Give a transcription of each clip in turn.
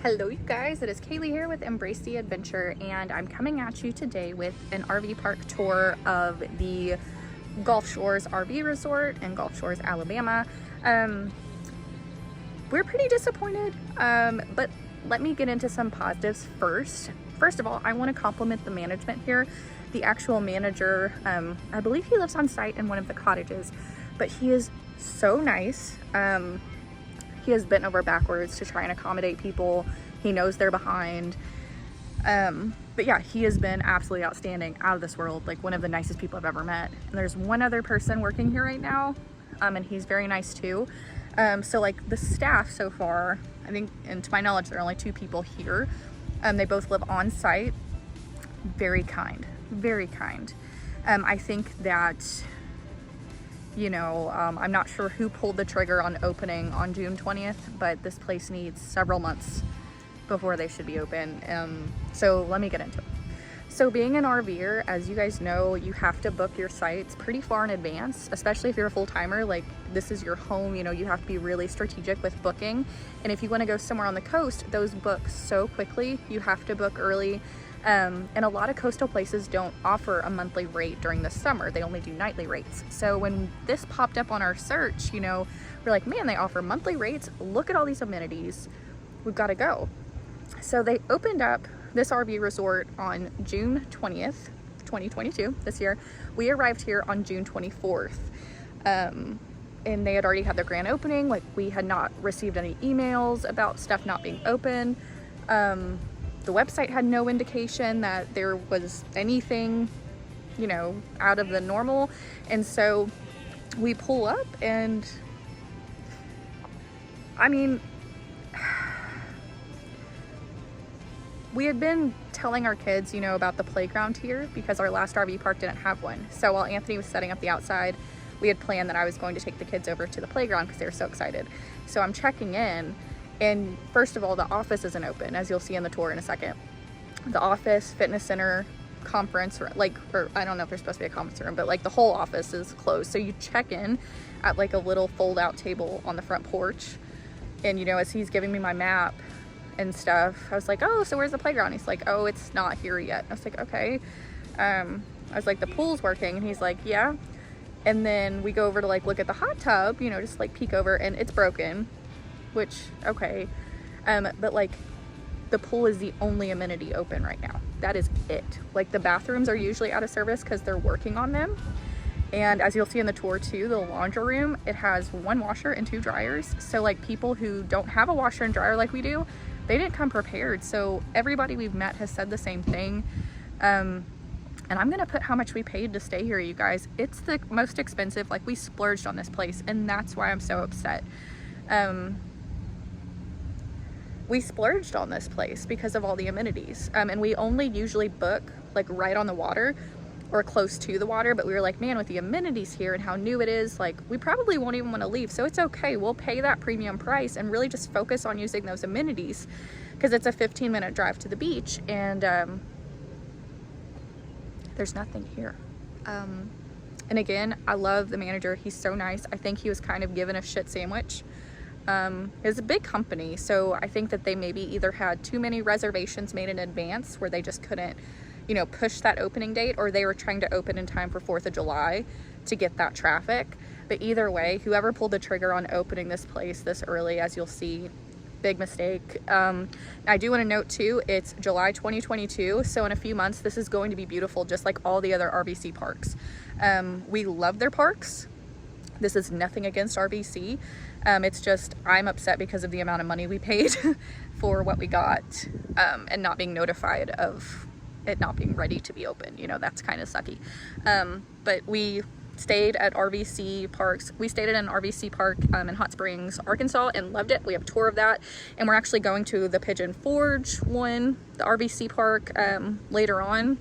Hello you guys, it is Kaylee here with Embrace the Adventure, and I'm coming at you today with an RV park tour of the Gulf Shores RV Resort in Gulf Shores, Alabama. We're pretty disappointed, but let me get into some positives first. First of all, I want to compliment the management here. The actual manager, I believe he lives on site in one of the cottages, but he is so nice. He has bent over backwards to try and accommodate people. He knows they're behind. But yeah, he has been absolutely outstanding, out of this world, like one of the nicest people I've ever met. And there's one other person working here right now, and he's very nice too. So like the staff so far, I think, and to my knowledge, there are only 2 people here. They both live on site. Very kind, very kind. I think that, you know, I'm not sure who pulled the trigger on opening on June 20th, but this place needs several months before they should be open. So let me get into it. So being an RVer, as you guys know, you have to book your sites pretty far in advance, especially if you're a full-timer. Like, this is your home, you know, you have to be really strategic with booking. And if you want to go somewhere on the coast, those book so quickly. You have to book early. And a lot of coastal places don't offer a monthly rate during the summer. They only do nightly rates. So when this popped up on our search, you know, we're like, man, they offer monthly rates. Look at all these amenities. We've got to go. So they opened up this RV resort on June 20th, 2022, this year. We arrived here on June 24th. And they had already had their grand opening. Like, we had not received any emails about stuff not being open. The website had no indication that there was anything, you know, out of the normal. And so we pull up and, I mean, we had been telling our kids, you know, about the playground here because our last RV park didn't have one. So while Anthony was setting up the outside, we had planned that I was going to take the kids over to the playground because they were so excited. So I'm checking in. And first of all, the office isn't open, as you'll see in the tour in a second. The office, fitness center, conference, or I don't know if there's supposed to be a conference room, but like the whole office is closed. So you check in at like a little fold out table on the front porch. And, you know, as he's giving me my map and stuff, I was like, oh, so where's the playground? He's like, oh, it's not here yet. I was like, okay. I was like, the pool's working. And he's like, yeah. And then we go over to like look at the hot tub, you know, just like peek over, and it's broken. Which, okay, but like the pool is the only amenity open right now. That is it. Like, the bathrooms are usually out of service because they're working on them. And as you'll see in the tour too, the laundry room, it has 1 washer and 2 dryers. So like, people who don't have a washer and dryer like we do, they didn't come prepared. So everybody we've met has said the same thing. And I'm gonna put how much we paid to stay here, you guys. It's the most expensive. Like, we splurged on this place, and that's why I'm so upset. We splurged on this place because of all the amenities. And we only usually book like right on the water or close to the water, but we were like, man, with the amenities here and how new it is, like, we probably won't even want to leave. So it's okay. We'll pay that premium price and really just focus on using those amenities, because it's a 15-minute drive to the beach, and there's nothing here. And again, I love the manager. He's so nice. I think he was kind of given a shit sandwich. It's a big company, so I think that they maybe either had too many reservations made in advance where they just couldn't, you know, push that opening date, or they were trying to open in time for 4th of July to get that traffic. But either way, whoever pulled the trigger on opening this place this early, as you'll see, big mistake. I do want to note too, it's July 2022, so in a few months this is going to be beautiful, just like all the other RVC parks. We love their parks. This is nothing against RVC. It's just, I'm upset because of the amount of money we paid for what we got, and not being notified of it not being ready to be open. You know, that's kind of sucky. But we stayed at RVC parks. We stayed at an RVC park in Hot Springs, Arkansas, and loved it. We have a tour of that, and we're actually going to the Pigeon Forge one, the RVC park, later on.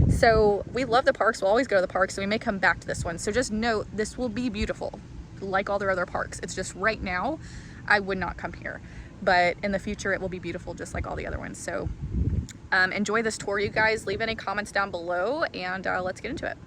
So we love the parks. We'll always go to the parks, so we may come back to this one. So just note, this will be beautiful like all their other parks. It's just right now I would not come here, but in the future it will be beautiful just like all the other ones. So enjoy this tour, you guys. Leave any comments down below, and let's get into it.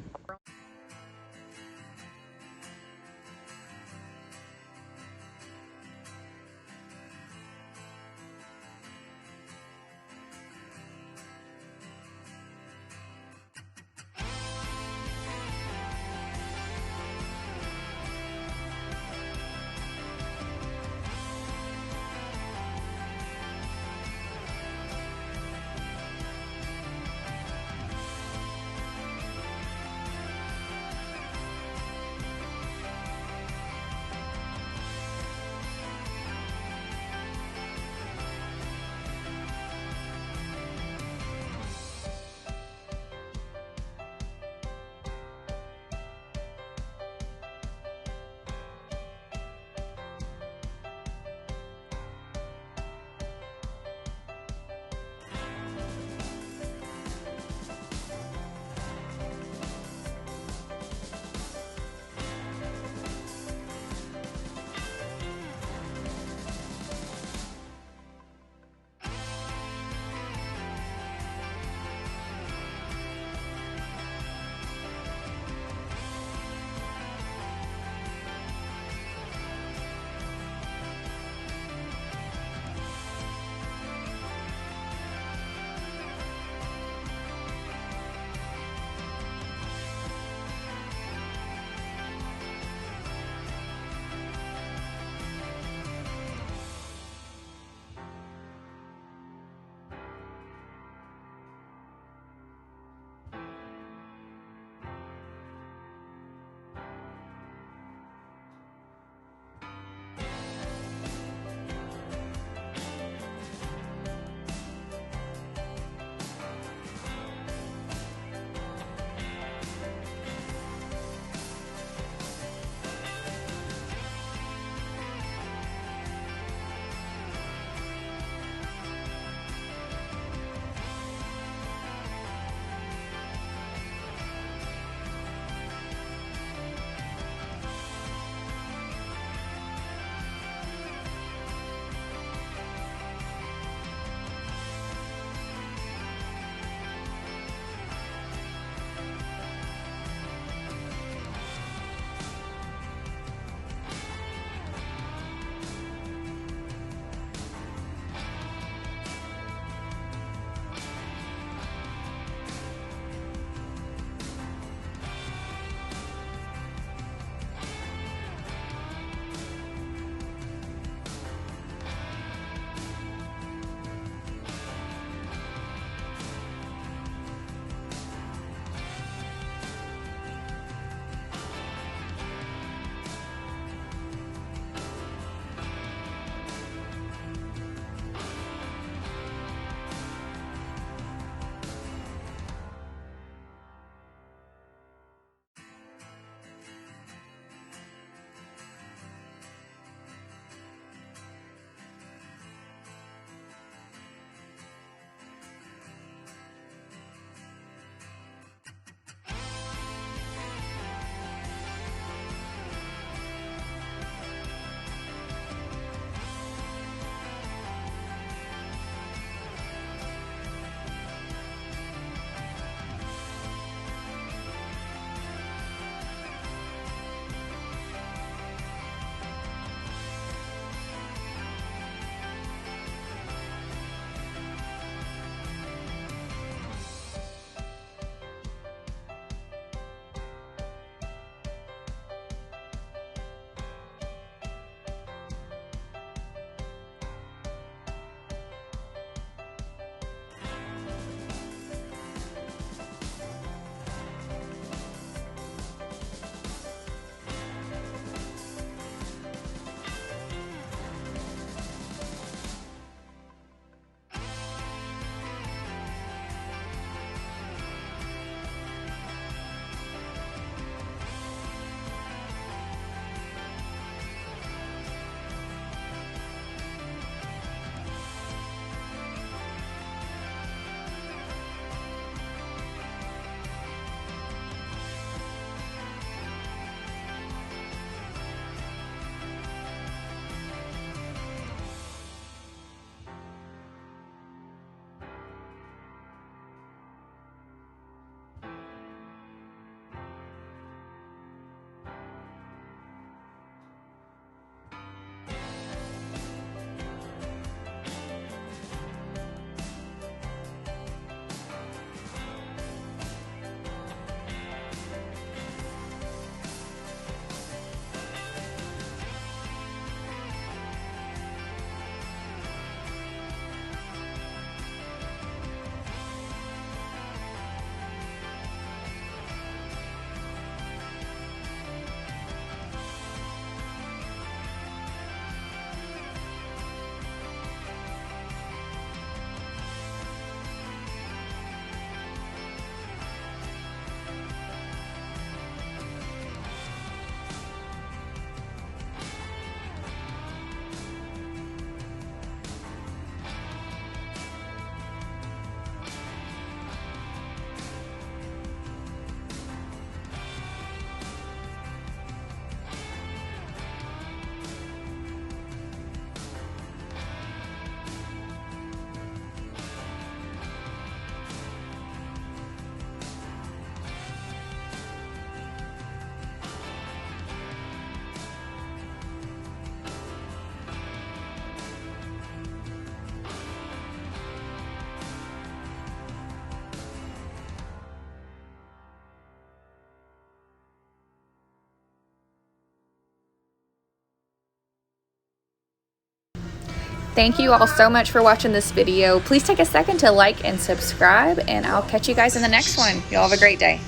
Thank you all so much for watching this video. Please take a second to like and subscribe, and I'll catch you guys in the next one. Y'all have a great day.